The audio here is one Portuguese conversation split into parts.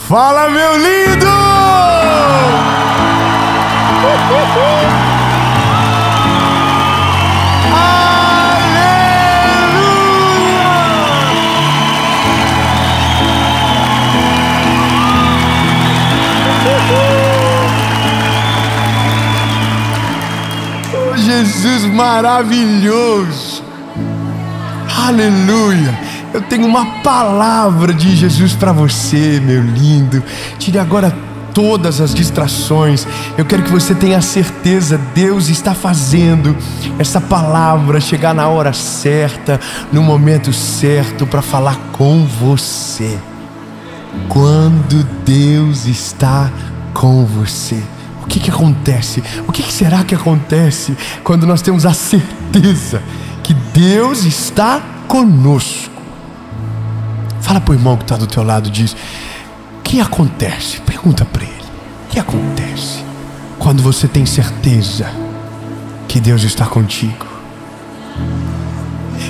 Fala, meu lindo! Oh, Jesus maravilhoso! Aleluia! Eu tenho uma palavra de Jesus para você, meu lindo. Tire agora todas as distrações. Eu quero que você tenha certeza, Deus está fazendo essa palavra chegar na hora certa, no momento certo, para falar com você. Quando Deus está com você, o que acontece? O que será que acontece quando nós temos a certeza que Deus está conosco? Fala pro irmão que está do teu lado e diz: o que acontece? Pergunta para ele: o que acontece quando você tem certeza que Deus está contigo?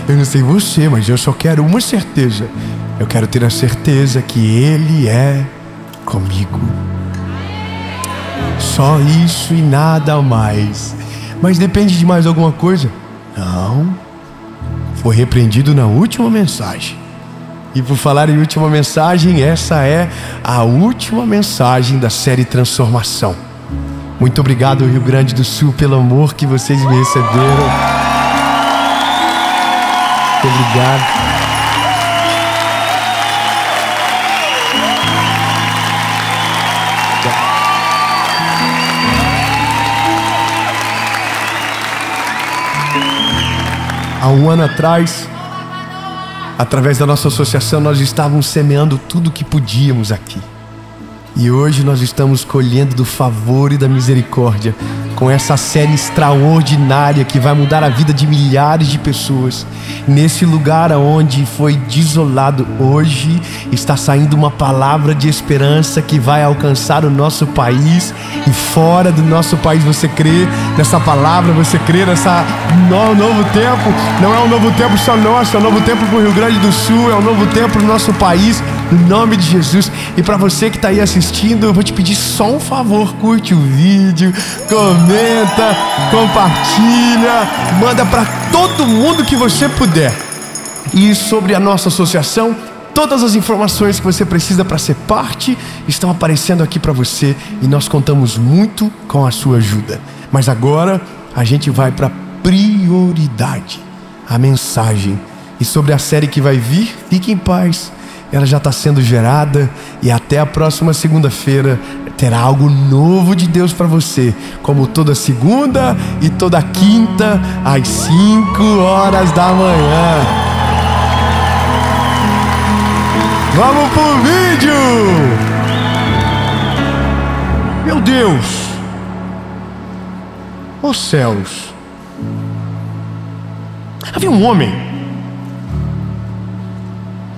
Eu não sei você, mas eu só quero uma certeza. Eu quero ter a certeza que Ele é comigo. Só isso e nada mais. Mas depende de mais alguma coisa? Não. Foi repreendido na última mensagem. E por falar em última mensagem, essa é a última mensagem da série Transformação. Muito obrigado, Rio Grande do Sul, pelo amor que vocês me receberam. Muito obrigado. Há um ano atrás, através da nossa associação, nós estávamos semeando tudo o que podíamos aqui. E hoje nós estamos colhendo do favor e da misericórdia com essa série extraordinária que vai mudar a vida de milhares de pessoas. Nesse lugar onde foi desolado, hoje está saindo uma palavra de esperança que vai alcançar o nosso país e fora do nosso país. Você crê nessa palavra? Você crê nessa novo tempo? Não é um novo tempo só nosso, é um novo tempo para o Rio Grande do Sul, é um novo tempo no nosso país, no nome de Jesus. E para você que está aí assistindo, eu vou te pedir só um favor: curte o vídeo, comenta, compartilha, manda para todo mundo que você puder. E sobre a nossa associação, todas as informações que você precisa para ser parte estão aparecendo aqui para você, e nós contamos muito com a sua ajuda. Mas agora a gente vai para prioridade, a mensagem. E sobre a série que vai vir, fique em paz, ela já está sendo gerada, e até a próxima segunda-feira terá algo novo de Deus para você, como toda segunda e toda quinta às 5 horas da manhã. Vamos pro vídeo! Meu Deus! Os céus! Havia um homem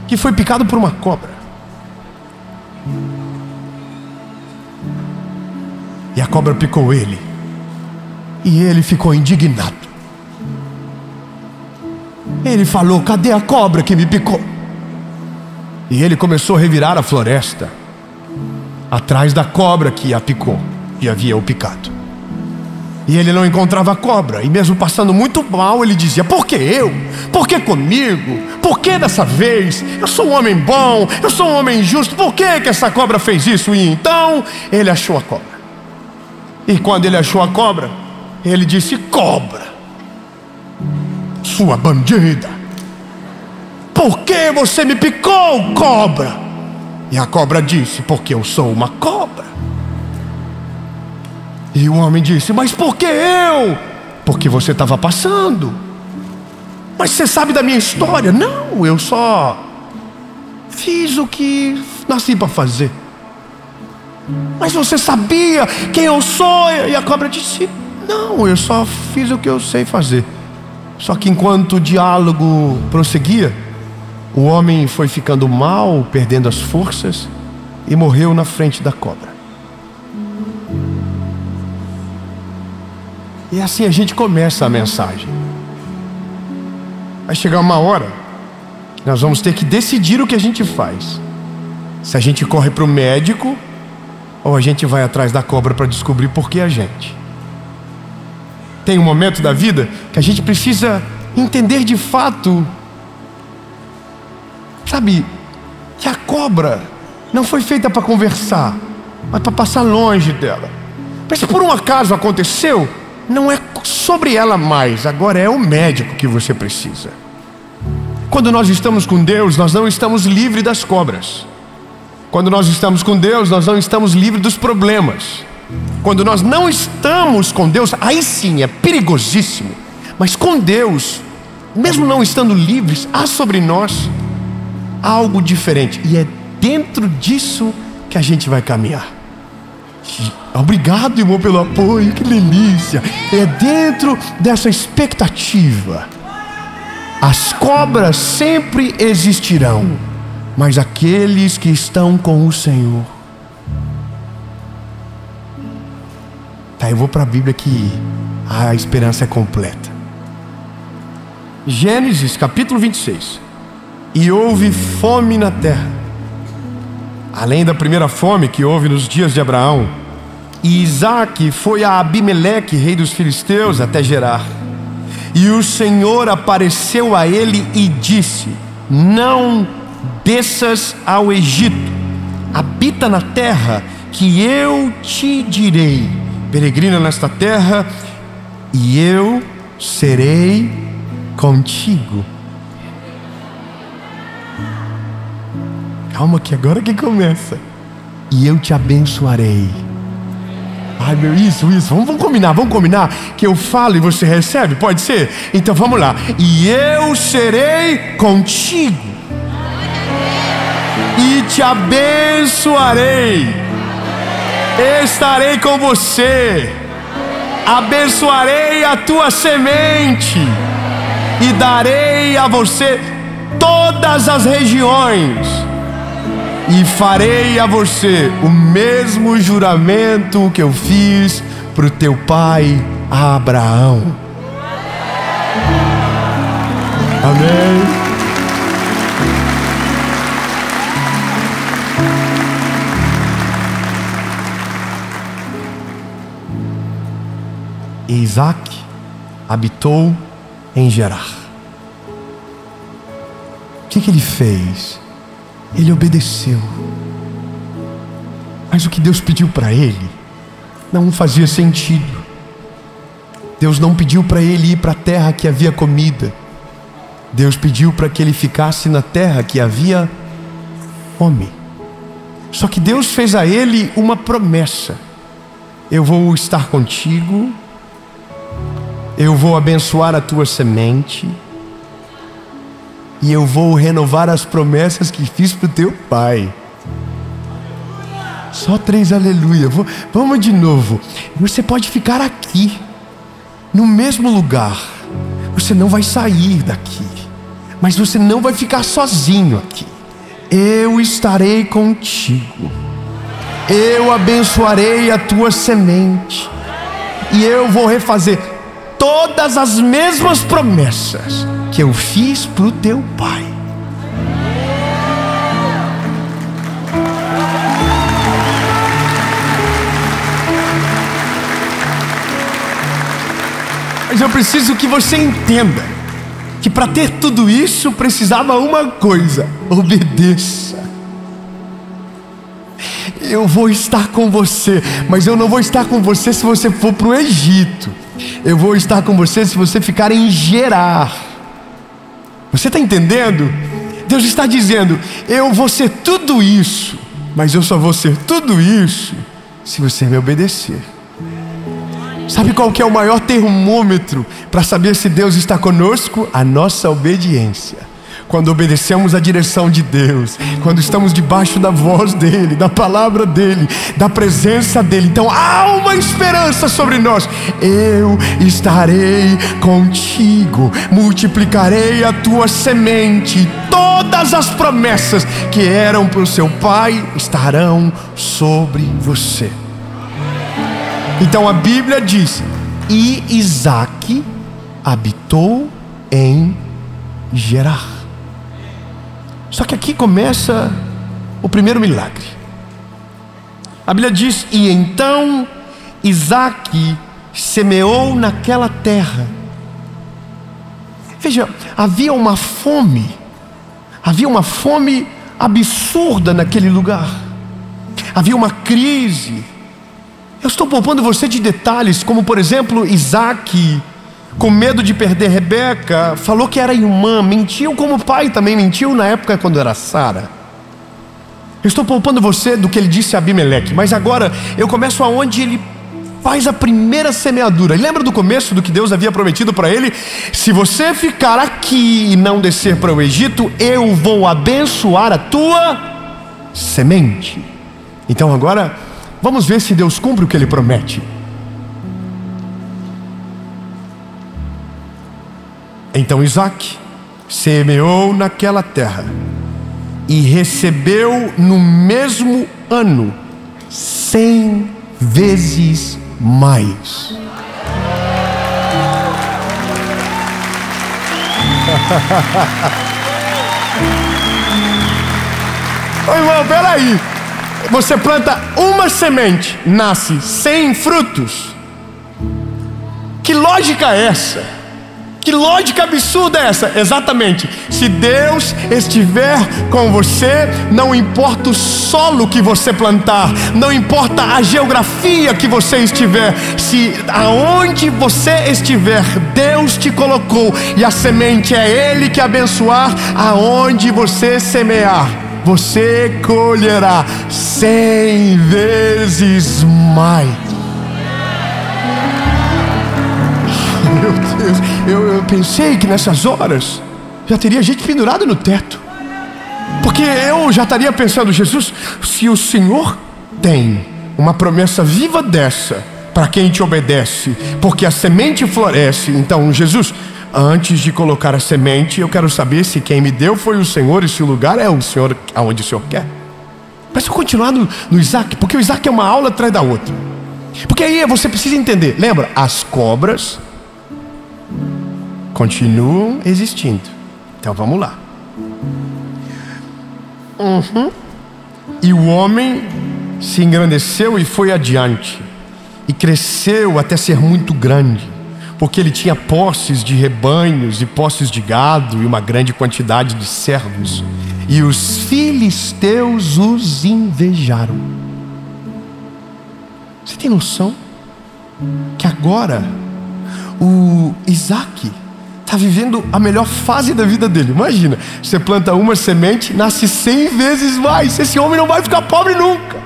que foi picado por uma cobra. E a cobra picou ele. E ele ficou indignado. Ele falou: cadê a cobra que me picou? E ele começou a revirar a floresta atrás da cobra que a picou e havia o picado. E ele não encontrava a cobra, e mesmo passando muito mal, ele dizia: por que eu? Por que comigo? Por que dessa vez? Eu sou um homem bom, eu sou um homem justo, por que essa cobra fez isso? E então ele achou a cobra. E quando ele achou a cobra, ele disse: cobra, sua bandida, por que você me picou, cobra? E a cobra disse: porque eu sou uma cobra. E o homem disse: mas por que eu? Porque você estava passando. Mas você sabe da minha história? Não, eu só fiz o que nasci para fazer. Mas você sabia quem eu sou? E a cobra disse: não, eu só fiz o que eu sei fazer. Só que enquanto o diálogo prosseguia, o homem foi ficando mal, perdendo as forças, e morreu na frente da cobra. E assim a gente começa a mensagem. Vai chegar uma hora que nós vamos ter que decidir o que a gente faz. Se a gente corre para o médico ou a gente vai atrás da cobra para descobrir por que a gente. Tem um momento da vida que a gente precisa entender de fato, sabe, que a cobra não foi feita para conversar, mas para passar longe dela. Mas se por um acaso aconteceu, não é sobre ela mais, agora é o médico que você precisa. Quando nós estamos com Deus, nós não estamos livres das cobras. Quando nós estamos com Deus, nós não estamos livres dos problemas. Quando nós não estamos com Deus, aí sim é perigosíssimo. Mas com Deus, mesmo não estando livres, há sobre nós algo diferente. E é dentro disso que a gente vai caminhar. Obrigado, irmão, pelo apoio, que delícia. É dentro dessa expectativa. As cobras sempre existirão, mas aqueles que estão com o Senhor. Tá, eu vou para a Bíblia que a esperança é completa. Gênesis capítulo 26. E houve fome na terra, além da primeira fome que houve nos dias de Abraão. E Isaque foi a Abimeleque, rei dos filisteus, até Gerar. E o Senhor apareceu a ele e disse: não desças ao Egito, habita na terra que eu te direi. Peregrina nesta terra, e eu serei contigo. Calma que agora que começa. E eu te abençoarei. Ai meu, isso, vamos combinar que eu falo e você recebe, pode ser? Então vamos lá. E eu serei contigo e te abençoarei. Estarei com você, abençoarei a tua semente e darei a você todas as regiões, e farei a você o mesmo juramento que eu fiz para o teu pai Abraão. Amém. E Isaque habitou em Gerar. O que ele fez? Ele obedeceu. Mas o que Deus pediu para ele não fazia sentido. Deus não pediu para ele ir para a terra que havia comida. Deus pediu para que ele ficasse na terra que havia fome. Só que Deus fez a ele uma promessa: eu vou estar contigo, eu vou abençoar a tua semente, e eu vou renovar as promessas que fiz para o teu pai. Só 3 aleluia. Vamos de novo. Você pode ficar aqui, no mesmo lugar. Você não vai sair daqui, mas você não vai ficar sozinho aqui. Eu estarei contigo. Eu abençoarei a tua semente, e eu vou refazer todas as mesmas promessas que eu fiz para o teu pai. Mas eu preciso que você entenda que para ter tudo isso precisava uma coisa: obedeça. Eu vou estar com você, mas eu não vou estar com você se você for para o Egito. Eu vou estar com você se você ficar em Gerar. Você está entendendo? Deus está dizendo: eu vou ser tudo isso, mas eu só vou ser tudo isso se você me obedecer. Sabe qual que é o maior termômetro para saber se Deus está conosco? A nossa obediência. Quando obedecemos a direção de Deus, quando estamos debaixo da voz dEle, da palavra dEle, da presença dEle, então há uma esperança sobre nós. Eu estarei contigo, multiplicarei a tua semente, todas as promessas que eram para o seu pai estarão sobre você. Então a Bíblia diz: e Isaque habitou em Gerar. Só que aqui começa o primeiro milagre. A Bíblia diz: e então Isaque semeou naquela terra. Veja, havia uma fome absurda naquele lugar. Havia uma crise. Eu estou poupando você de detalhes, como por exemplo, Isaque, com medo de perder Rebeca, falou que era irmã, mentiu como o pai também mentiu na época quando era Sara. Eu estou poupando você do que ele disse a Abimeleque, mas agora eu começo aonde ele faz a primeira semeadura. E lembra do começo do que Deus havia prometido para ele? Se você ficar aqui e não descer para o Egito, eu vou abençoar a tua semente. Então agora, vamos ver se Deus cumpre o que Ele promete. Então Isaque semeou naquela terra e recebeu no mesmo ano 100 vezes mais. Ô irmão, peraí. Você planta uma semente, nasce 100 frutos. Que lógica é essa? Que lógica absurda é essa? Exatamente. Se Deus estiver com você, não importa o solo que você plantar, não importa a geografia que você estiver, se aonde você estiver, Deus te colocou, e a semente é Ele que abençoar. Aonde você semear, você colherá 100 vezes mais. Meu Deus, eu pensei que nessas horas já teria gente pendurada no teto, porque eu já estaria pensando: Jesus, se o Senhor tem uma promessa viva dessa para quem te obedece, porque a semente floresce, então Jesus, antes de colocar a semente, eu quero saber se quem me deu foi o Senhor e se o lugar é o Senhor, aonde o Senhor quer. Mas eu continuar no Isaque, porque o Isaque é uma aula atrás da outra. Porque aí você precisa entender, lembra, as cobras continuam existindo. Então vamos lá. E o homem se engrandeceu e foi adiante, e cresceu até ser muito grande, porque ele tinha posses de rebanhos e posses de gado e uma grande quantidade de servos. E os filisteus os invejaram. Você tem noção que agora o Isaque está vivendo a melhor fase da vida dele? Imagina, você planta uma semente, nasce 100 vezes mais. Esse homem não vai ficar pobre nunca.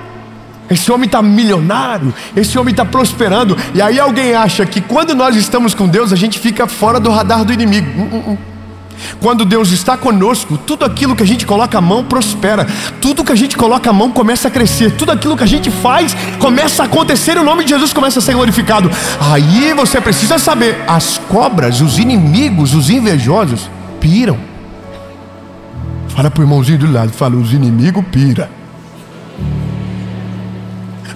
Esse homem está milionário, esse homem está prosperando. E aí alguém acha que quando nós estamos com Deus, a gente fica fora do radar do inimigo. Quando Deus está conosco, tudo aquilo que a gente coloca a mão prospera. Tudo que a gente coloca a mão começa a crescer. Tudo aquilo que a gente faz começa a acontecer, e o nome de Jesus começa a ser glorificado. Aí você precisa saber, as cobras, os inimigos, os invejosos piram. Fala pro irmãozinho do lado, fala: os inimigos piram.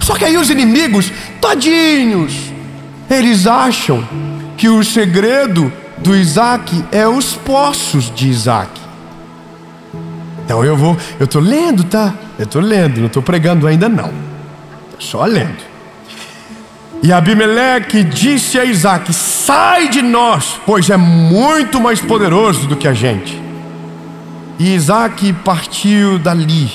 Só que aí os inimigos, tadinhos, eles acham que o segredo do Isaque é os poços de Isaque. Então eu estou lendo, tá? Eu estou lendo, não estou pregando ainda não. Só lendo. E Abimeleque disse a Isaque: sai de nós, pois é muito mais poderoso do que a gente. E Isaque partiu dali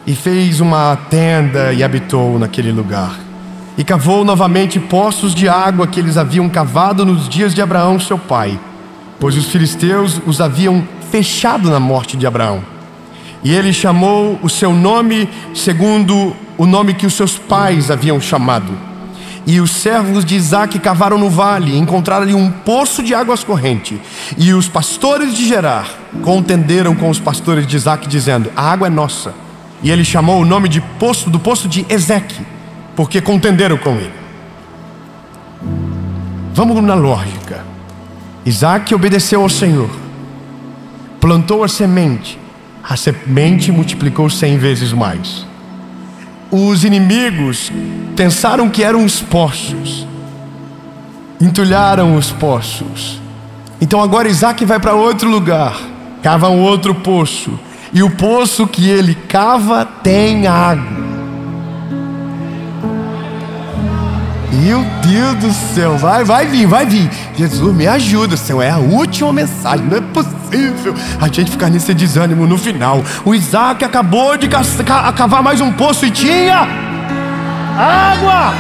e fez uma tenda e habitou naquele lugar. E cavou novamente poços de água que eles haviam cavado nos dias de Abraão seu pai, pois os filisteus os haviam fechado na morte de Abraão. E ele chamou o seu nome segundo o nome que os seus pais haviam chamado. E os servos de Isaque cavaram no vale e encontraram ali um poço de águas corrente. E os pastores de Gerar contenderam com os pastores de Isaque, dizendo: a água é nossa. E ele chamou o nome de poço, do poço de Ezeque, porque contenderam com ele. Vamos na lógica. Isaque obedeceu ao Senhor, plantou a semente multiplicou 100 vezes mais. Os inimigos pensaram que eram os poços, entulharam os poços. Então agora Isaque vai para outro lugar, cava um outro poço. e o poço que ele cava tem água. Meu Deus do céu, vai vir. Jesus, me ajuda, Senhor, é a última mensagem, não é possível a gente ficar nesse desânimo no final. O Isaac acabou de cavar mais um poço e tinha água.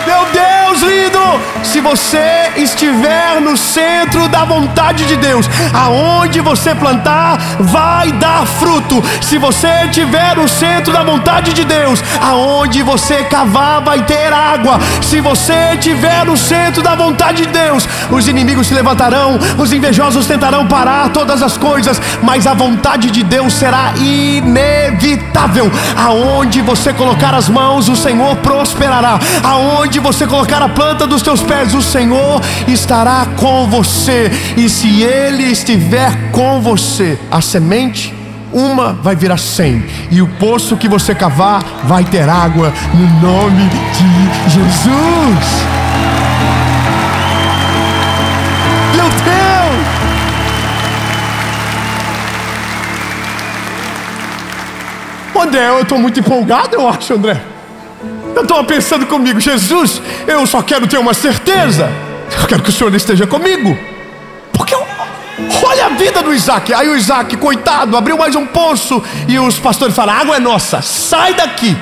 Meu Deus lindo, se você estiver no centro da vontade de Deus, aonde você plantar vai dar fruto. Se você estiver no centro da vontade de Deus, aonde você cavar vai ter água. Se você estiver no centro da vontade de Deus, os inimigos se levantarão, os invejosos tentarão parar todas as coisas, mas a vontade de Deus será inevitável. Aonde você colocar as mãos, o Senhor prosperará. Aonde você colocar a planta dos teus pés, o Senhor estará com você. E se Ele estiver com você, a semente, uma vai virar 100, e o poço que você cavar vai ter água, no nome de Jesus. Meu Deus! André, eu estou muito empolgado, eu acho, André. Eu estou pensando comigo, Jesus, eu só quero ter uma certeza. Eu quero que o Senhor esteja comigo. Porque olha a vida do Isaac. Aí o Isaac, coitado, abriu mais um poço, e os pastores falam: a água é nossa, sai daqui.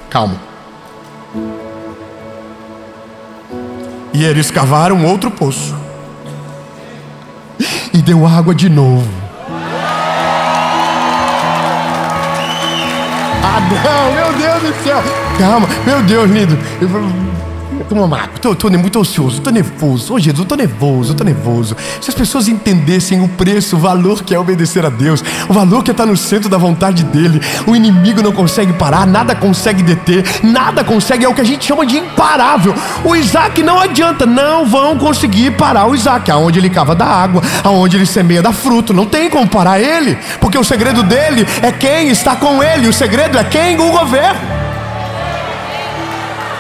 Calma. E eles cavaram outro poço, e deu água de novo. Ah não, meu Deus do céu. Calma, meu Deus lindo. Toma água, estou muito ansioso, estou nervoso. Ô Jesus, estou nervoso. Se as pessoas entendessem o preço, o valor que é obedecer a Deus, o valor que é estar no centro da vontade dEle, o inimigo não consegue parar, nada consegue deter, nada consegue, é o que a gente chama de imparável. O Isaac não adianta, não vão conseguir parar o Isaac. Aonde ele cava da água, aonde ele semeia dá fruto, não tem como parar ele, porque o segredo dele é quem está com ele, o segredo é quem o governa.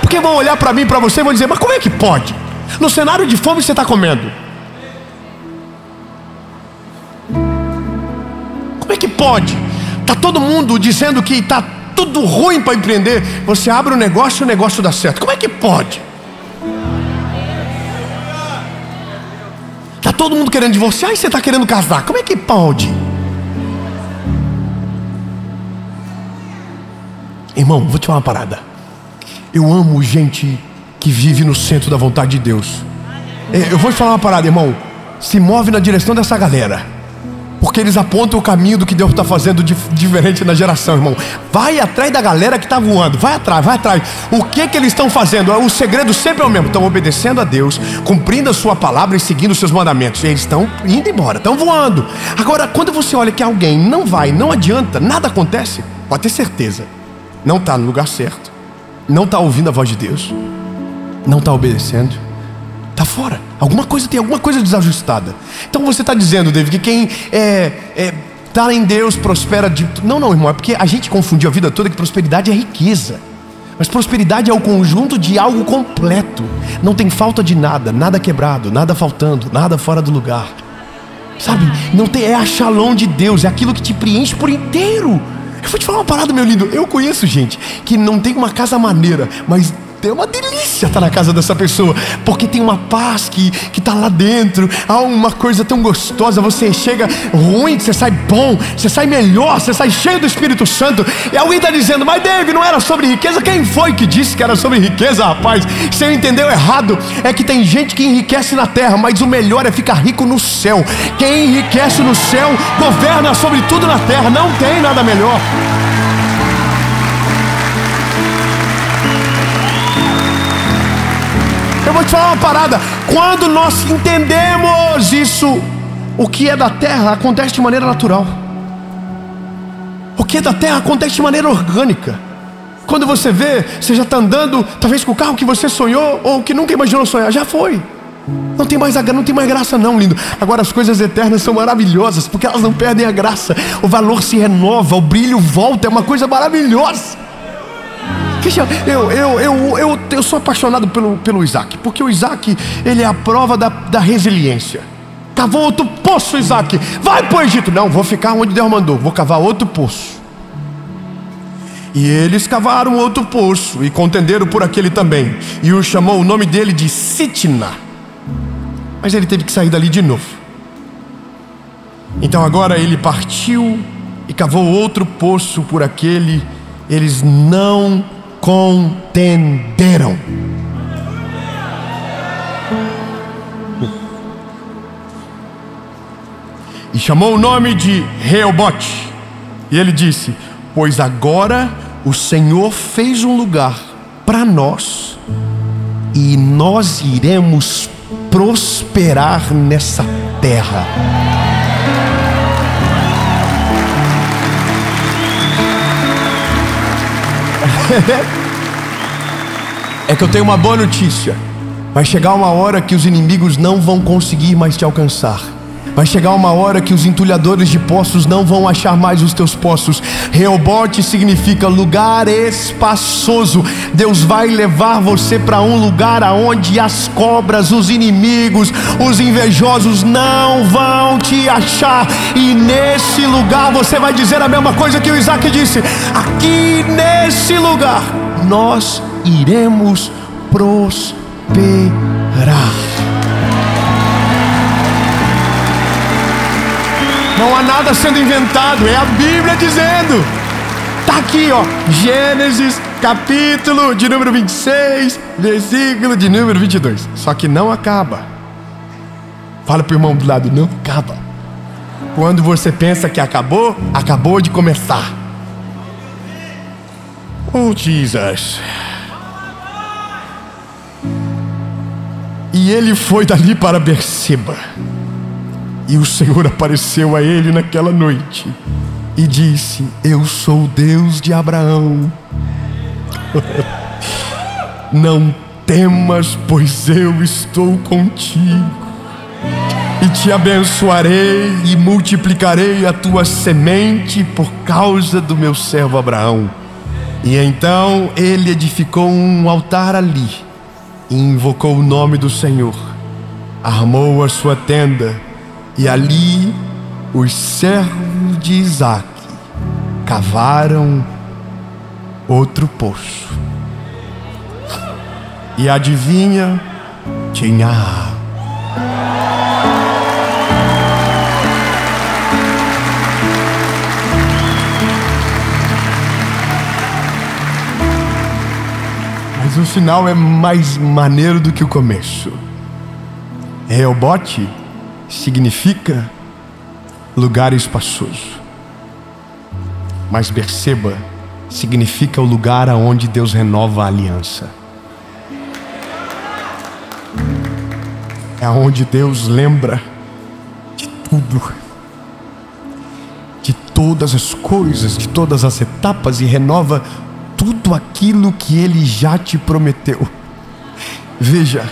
Porque vão olhar para mim, para você, e vão dizer: mas como é que pode? No cenário de fome você está comendo. Como é que pode? Está todo mundo dizendo que está tudo ruim para empreender. Você abre um negócio e o negócio dá certo. Como é que pode? Está todo mundo querendo divorciar e você está querendo casar. Como é que pode? Irmão, vou te falar uma parada. Eu amo gente que vive no centro da vontade de Deus. Eu vou te falar uma parada, irmão. Se move na direção dessa galera, porque eles apontam o caminho do que Deus está fazendo diferente na geração, irmão. Vai atrás da galera que está voando. Vai atrás. O que eles estão fazendo? O segredo sempre é o mesmo. Estão obedecendo a Deus, cumprindo a sua palavra e seguindo os seus mandamentos. E eles estão indo embora, estão voando. Agora, quando você olha que alguém não vai, não adianta, nada acontece, pode ter certeza, não está no lugar certo, não está ouvindo a voz de Deus, não está obedecendo, está fora. Tem alguma coisa desajustada. Então você está dizendo, David, que quem está em Deus prospera de... Não, irmão, é porque a gente confundiu a vida toda que prosperidade é riqueza. Mas prosperidade é o conjunto de algo completo. Não tem falta de nada, nada quebrado, nada faltando, nada fora do lugar. Sabe? Não tem, é a shalom de Deus, é aquilo que te preenche por inteiro. Eu vou te falar uma parada, meu lindo. Eu conheço gente que não tem uma casa maneira, mas é uma delícia estar na casa dessa pessoa, porque tem uma paz que está lá dentro. Há uma coisa tão gostosa. Você chega ruim, você sai bom, você sai melhor, você sai cheio do Espírito Santo. E alguém está dizendo: mas David, não era sobre riqueza? Quem foi que disse que era sobre riqueza, rapaz? Você entendeu errado. É que tem gente que enriquece na terra, mas o melhor é ficar rico no céu. Quem enriquece no céu governa sobre tudo na terra. Não tem nada melhor. Eu vou te falar uma parada. Quando nós entendemos isso, o que é da terra acontece de maneira natural. O que é da terra acontece de maneira orgânica. Quando você vê, você já está andando, talvez com o carro que você sonhou ou que nunca imaginou sonhar, já foi. Não tem mais graça não, lindo. Agora as coisas eternas são maravilhosas, porque elas não perdem a graça. O valor se renova, o brilho volta, é uma coisa maravilhosa. Que eu sou apaixonado pelo Isaac, porque o Isaac, ele é a prova da resiliência. Cavou outro poço, Isaac. Vai para o Egito. Não, vou ficar onde Deus mandou. Vou cavar outro poço. E eles cavaram outro poço e contenderam por aquele também. E o chamou o nome dele de Sitna. Mas ele teve que sair dali de novo. Então agora ele partiu e cavou outro poço por aquele. Eles não contenderam. E chamou o nome de Reobote. E ele disse: pois agora o Senhor fez um lugar para nós, e nós iremos prosperar nessa terra. É que eu tenho uma boa notícia. Vai chegar uma hora que os inimigos não vão conseguir mais te alcançar. Vai chegar uma hora que os entulhadores de poços não vão achar mais os teus poços. Reobote significa lugar espaçoso. Deus vai levar você para um lugar aonde as cobras, os inimigos, os invejosos não vão te achar. E nesse lugar você vai dizer a mesma coisa que o Isaac disse: aqui nesse lugar nós iremos prosperar. Não há nada sendo inventado, é a Bíblia dizendo. Está aqui, ó, Gênesis, capítulo de número 26, versículo de número 22. Só que não acaba. Fala para o irmão do lado: não acaba. Quando você pensa que acabou, acabou de começar. Oh, Jesus. E ele foi dali para Berseba. E o Senhor apareceu a ele naquela noite e disse: eu sou o Deus de Abraão. Não temas, pois eu estou contigo, e te abençoarei e multiplicarei a tua semente por causa do meu servo Abraão. E então ele edificou um altar ali e invocou o nome do Senhor. Armou a sua tenda, e ali os servos de Isaac cavaram outro poço. E adivinha, tinha água. Mas o final é mais maneiro do que o começo. Reobote significa lugar espaçoso, mas Berseba significa o lugar aonde Deus renova a aliança. É aonde Deus lembra de tudo, de todas as coisas, de todas as etapas, e renova tudo aquilo que Ele já te prometeu. Veja,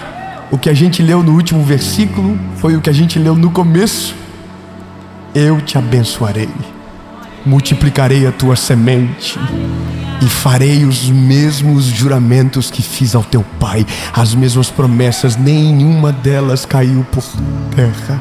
o que a gente leu no último versículo foi o que a gente leu no começo. Eu te abençoarei, multiplicarei a tua semente e farei os mesmos juramentos que fiz ao teu pai. As mesmas promessas, nenhuma delas caiu por terra.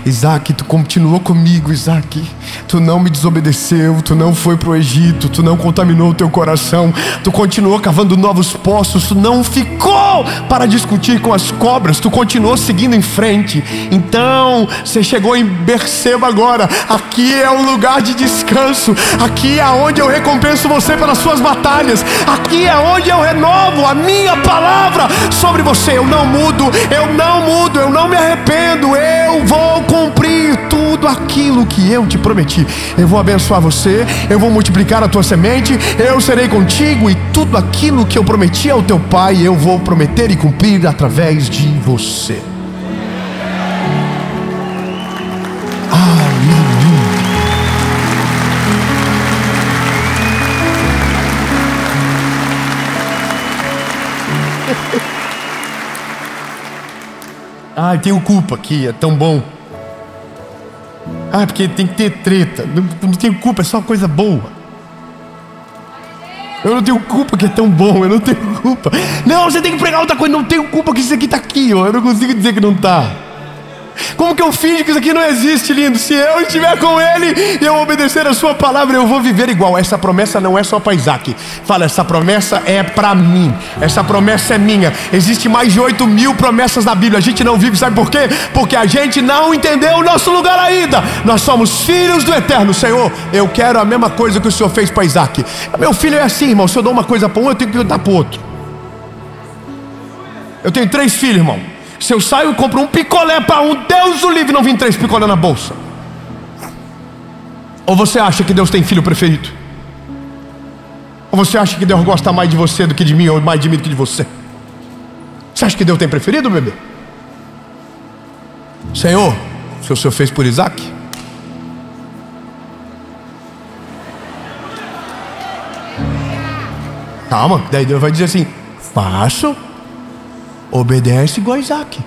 Isaac, tu continuou comigo, Isaac. Tu não me desobedeceu, tu não foi para o Egito, tu não contaminou o teu coração, tu continuou cavando novos poços, tu não ficou para discutir com as cobras, tu continuou seguindo em frente. Então, você chegou em Berseba agora. Aqui é o lugar de descanso, aqui é onde eu recompenso você pelas suas batalhas, aqui é onde eu renovo a minha palavra sobre você. Eu não mudo, eu não mudo, eu não me arrependo, eu vou cumprir tudo aquilo que eu te prometi. Eu vou abençoar você, eu vou multiplicar a tua semente, eu serei contigo, e tudo aquilo que eu prometi ao teu pai, eu vou prometer e cumprir através de você. Aleluia. Ai, tenho culpa aqui, é tão bom. Porque tem que ter treta. Não tenho culpa, é só coisa boa. Eu não tenho culpa que é tão bom, eu não tenho culpa. Não, você tem que pregar outra coisa. Não tenho culpa que isso aqui está aqui, ó. Eu não consigo dizer que não está. Como que eu finjo que isso aqui não existe, lindo? Se eu estiver com Ele e eu obedecer a sua palavra, eu vou viver igual. Essa promessa não é só para Isaac. Fala, essa promessa é para mim. Essa promessa é minha. Existe mais de 8.000 promessas na Bíblia. A gente não vive, sabe por quê? Porque a gente não entendeu o nosso lugar ainda. Nós somos filhos do Eterno. Senhor, eu quero a mesma coisa que o Senhor fez para Isaac. Meu filho é assim, irmão. Se eu dou uma coisa para um, eu tenho que dar para o outro. Eu tenho 3 filhos, irmão. Se eu saio e compro um picolé para um, Deus o livre, não vem 3 picolé na bolsa. Ou você acha que Deus tem filho preferido? Ou você acha que Deus gosta mais de você do que de mim, ou mais de mim do que de você? Você acha que Deus tem preferido, bebê? Senhor, se o Senhor fez por Isaac, calma, daí Deus vai dizer assim: faço. Obedece igual a Isaac.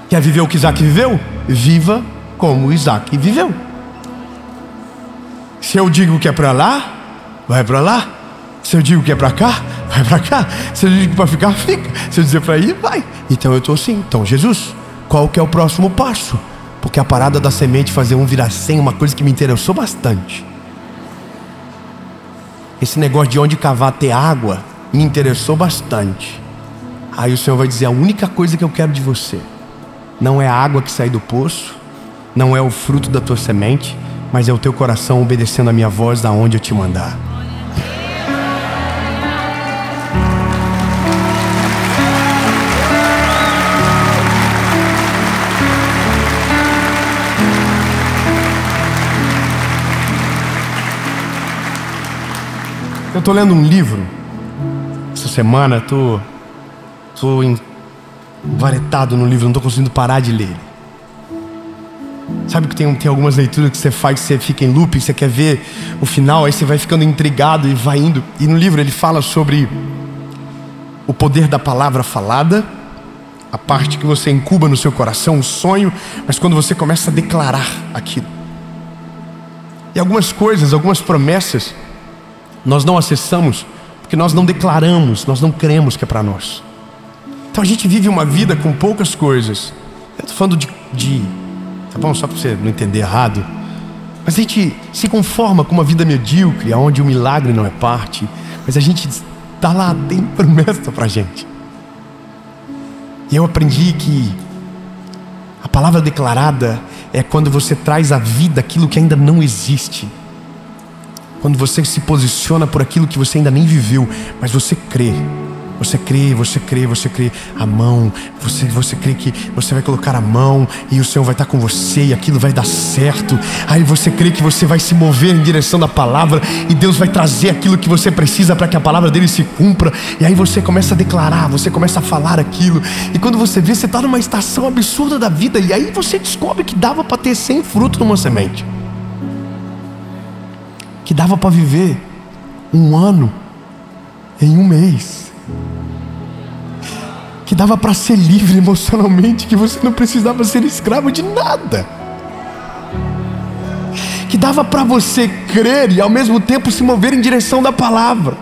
Quer viver o que Isaac viveu? Viva como Isaac viveu. Se eu digo que é para lá, vai para lá. Se eu digo que é para cá, vai para cá. Se eu digo que é para ficar, fica. Se eu dizer para ir, vai. Então eu estou assim. Então Jesus, qual que é o próximo passo? Porque a parada da semente fazer um virar 100 é uma coisa que me interessou bastante. Esse negócio de onde cavar ter água me interessou bastante. Aí o Senhor vai dizer: a única coisa que eu quero de você não é a água que sai do poço, não é o fruto da tua semente, mas é o teu coração obedecendo a minha voz da onde eu te mandar. Eu estou lendo um livro essa semana, estou envaretado no livro, não estou conseguindo parar de ler. Sabe que tem algumas leituras que você faz, que você fica em looping, você quer ver o final, aí você vai ficando intrigado e vai indo. E no livro ele fala sobre o poder da palavra falada, a parte que você incuba no seu coração, o sonho, mas quando você começa a declarar aquilo. E algumas coisas, algumas promessas, nós não acessamos porque nós não declaramos, nós não cremos que é para nós. Então a gente vive uma vida com poucas coisas. Eu estou falando de tá bom, só para você não entender errado, mas a gente se conforma com uma vida medíocre, onde o milagre não é parte, mas a gente está lá, tem promessa para a gente. E eu aprendi que a palavra declarada é quando você traz à vida aquilo que ainda não existe. Quando você se posiciona por aquilo que você ainda nem viveu, mas você crê. Você crê, você crê, você crê. A mão, você crê que você vai colocar a mão e o Senhor vai estar com você e aquilo vai dar certo. Aí você crê que você vai se mover em direção da palavra e Deus vai trazer aquilo que você precisa para que a palavra dele se cumpra. E aí você começa a declarar, você começa a falar aquilo. E quando você vê, você está numa estação absurda da vida. E aí você descobre que dava para ter 100 frutos numa semente, que dava para viver 1 ano em 1 mês, que dava para ser livre emocionalmente, que você não precisava ser escravo de nada, que dava para você crer e ao mesmo tempo se mover em direção da palavra,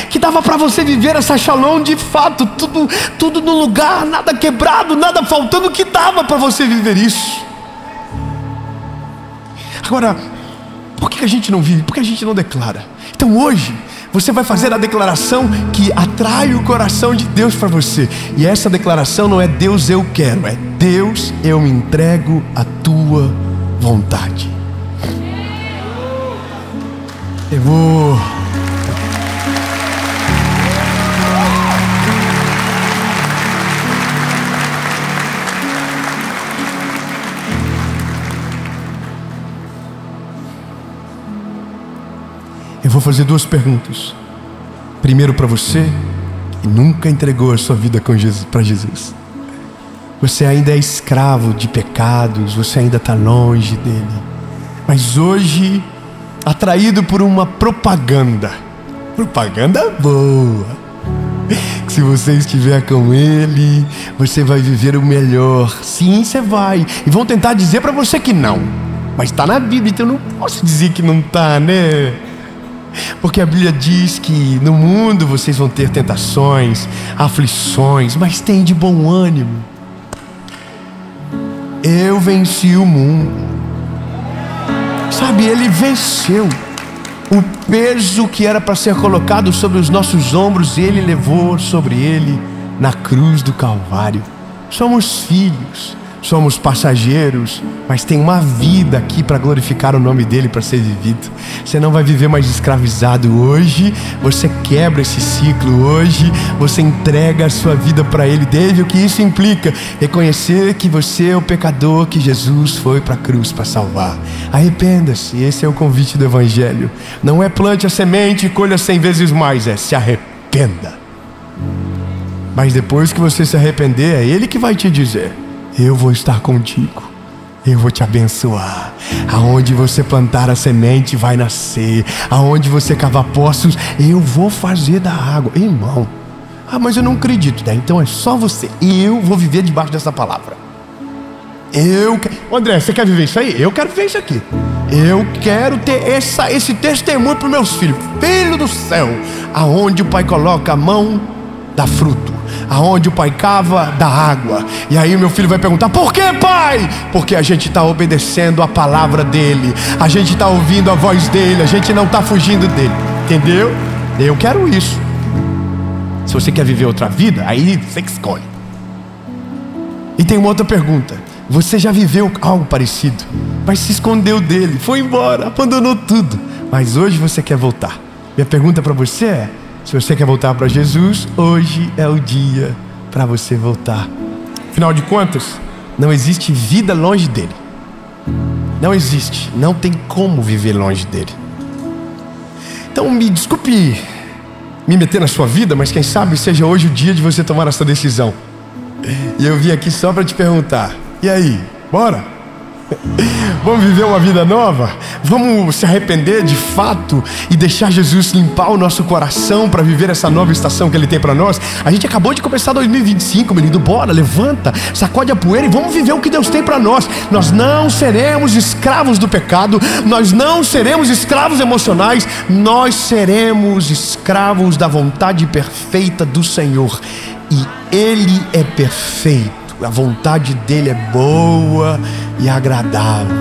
que dava para você viver essa shalom de fato, tudo no lugar, nada quebrado, nada faltando, que dava para você viver isso. Agora, por que a gente não vive? Por que a gente não declara? Então hoje você vai fazer a declaração que atrai o coração de Deus para você. E essa declaração não é Deus eu quero, é Deus eu me entrego à tua vontade. Eu vou... Eu vou fazer 2 perguntas. Primeiro para você que nunca entregou a sua vida para Jesus. Você ainda é escravo de pecados, você ainda está longe dele. Mas hoje, atraído por uma propaganda boa, que Se você estiver com Ele, você vai viver o melhor. Sim, você vai. E vão tentar dizer para você que não. Mas está na Bíblia, então eu não posso dizer que não está, né? Porque a Bíblia diz que no mundo vocês vão ter tentações, aflições, mas tem de bom ânimo. Eu venci o mundo. Sabe, Ele venceu. O peso que era para ser colocado sobre os nossos ombros, Ele levou sobre Ele na cruz do Calvário. Somos filhos, somos passageiros, mas tem uma vida aqui para glorificar o nome dEle, para ser vivido. Você não vai viver mais escravizado. Hoje você quebra esse ciclo. Hoje você entrega a sua vida para Ele. Deve o que isso implica? Reconhecer que você é o pecador que Jesus foi para a cruz para salvar. Arrependa-se. Esse é o convite do Evangelho. Não é plante a semente e colha 100 vezes mais. É se arrependa. Mas depois que você se arrepender, é Ele que vai te dizer: eu vou estar contigo, eu vou te abençoar. Aonde você plantar a semente vai nascer. Aonde você cavar poços, eu vou fazer da água. Irmão, mas eu não acredito, né? Então é só você. Eu vou viver debaixo dessa palavra. André, você quer viver isso aí? Eu quero viver isso aqui. Eu quero ter esse testemunho para os meus filhos. Filho do céu, aonde o pai coloca a mão, dá fruto. Aonde o pai cava, dá água. E aí meu filho vai perguntar: por que, pai? Porque a gente está obedecendo a palavra dele. A gente está ouvindo a voz dele. A gente não está fugindo dele. Entendeu? Eu quero isso. Se você quer viver outra vida, aí você que escolhe. E tem uma outra pergunta: você já viveu algo parecido, mas se escondeu dele, foi embora, abandonou tudo, mas hoje você quer voltar? Minha pergunta para você é: se você quer voltar para Jesus, hoje é o dia para você voltar. Afinal de contas, não existe vida longe dele. Não existe. Não tem como viver longe dele. Então me desculpe me meter na sua vida, mas quem sabe seja hoje o dia de você tomar essa decisão. E eu vim aqui só para te perguntar: e aí, bora? Vamos viver uma vida nova? Vamos se arrepender de fato e deixar Jesus limpar o nosso coração para viver essa nova estação que Ele tem para nós? A gente acabou de começar 2025, menino. Bora, levanta, sacode a poeira e vamos viver o que Deus tem para nós. Nós não seremos escravos do pecado. Nós não seremos escravos emocionais. Nós seremos escravos da vontade perfeita do Senhor. E Ele é perfeito. A vontade dele é boa e agradável.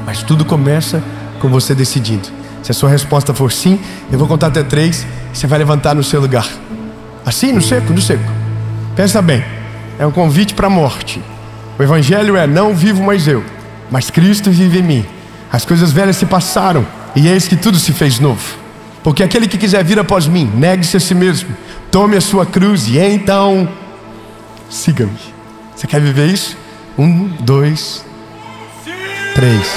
Mas tudo começa com você decidindo. Se a sua resposta for sim, eu vou contar até 3 e você vai levantar no seu lugar. Assim, no seco, no seco. Pensa bem, é um convite para a morte. O Evangelho é: não vivo mais eu, mas Cristo vive em mim. As coisas velhas se passaram e eis que tudo se fez novo. Porque aquele que quiser vir após mim, negue-se a si mesmo, tome a sua cruz e então siga-me. Você quer viver isso? 1, 2, 3.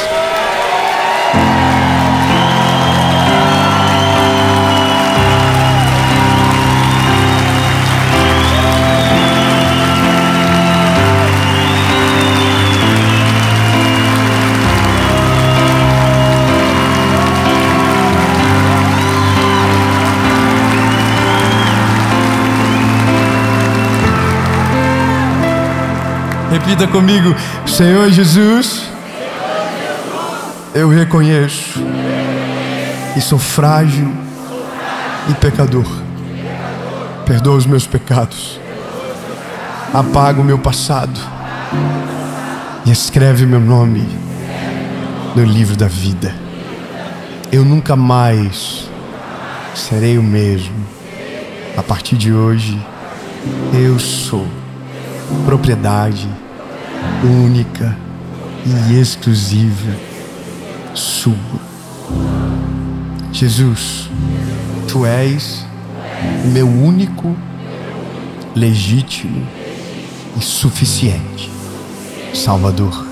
Repita comigo: Senhor Jesus, eu reconheço que sou frágil e pecador. Perdoa os meus pecados, apaga o meu passado e escreve meu nome no livro da vida. Eu nunca mais serei o mesmo. A partir de hoje, eu sou propriedade única e exclusiva sua. Jesus, tu és o meu único, legítimo e suficiente Salvador.